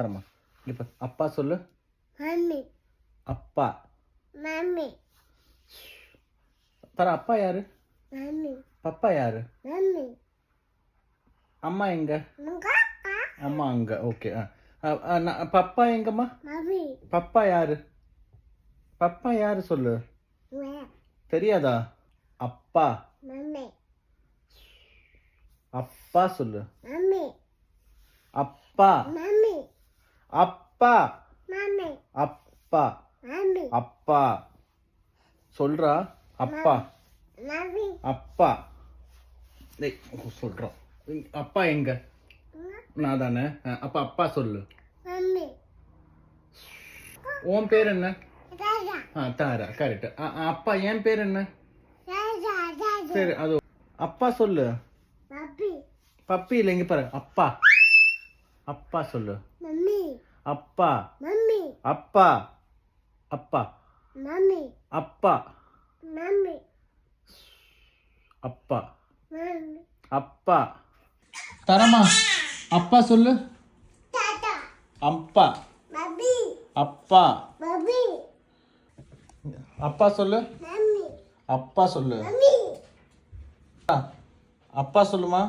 தரமா இப்போ அப்பா சொல்லு. மம்மி அப்பா. மம்மி தர அப்பா யாரு? மம்மி பப்பா யாரு? மம்மி அம்மா எங்க? முகா அம்மா அங்க. ஓகே. பப்பா எங்கம்மா? மம்மி பப்பா யாரு? பப்பா யாரு சொல்லு. வே தெரியாதா? அப்பா. மம்மி அப்பா சொல்லு. மம்மி அப்பா. மம்மி அப்பா. மம்மி அப்பா. மம்மி அப்பா சொல்றா. அப்பா. மம்மி அப்பா. டேய் சொல்றோம். அப்பா எங்க? நான் தானே. அப்பா அப்பா சொல்லு. மம்மி உன் பேர் என்ன? ராஜா தாரா. கரெக்ட். அப்பா என் பேர் என்ன? ராஜா ராஜா சரி அது அப்பா சொல்லு. பப்பி பப்பி இல்லை, இங்க பாரு. அப்பா. அப்பா சொல்லு. மம்மி அப்பா. மம்மி அப்பா. அப்பா. மம்மி அப்பா. மம்மி அப்பா. மம்மி அப்பா. தரமா அப்பா சொல்லு. தாத்தா அப்பா. பப்பி அப்பா. பப்பி அப்பா சொல்லு. மம்மி அப்பா சொல்லு. மம்மி அப்பா சொல்லுமா.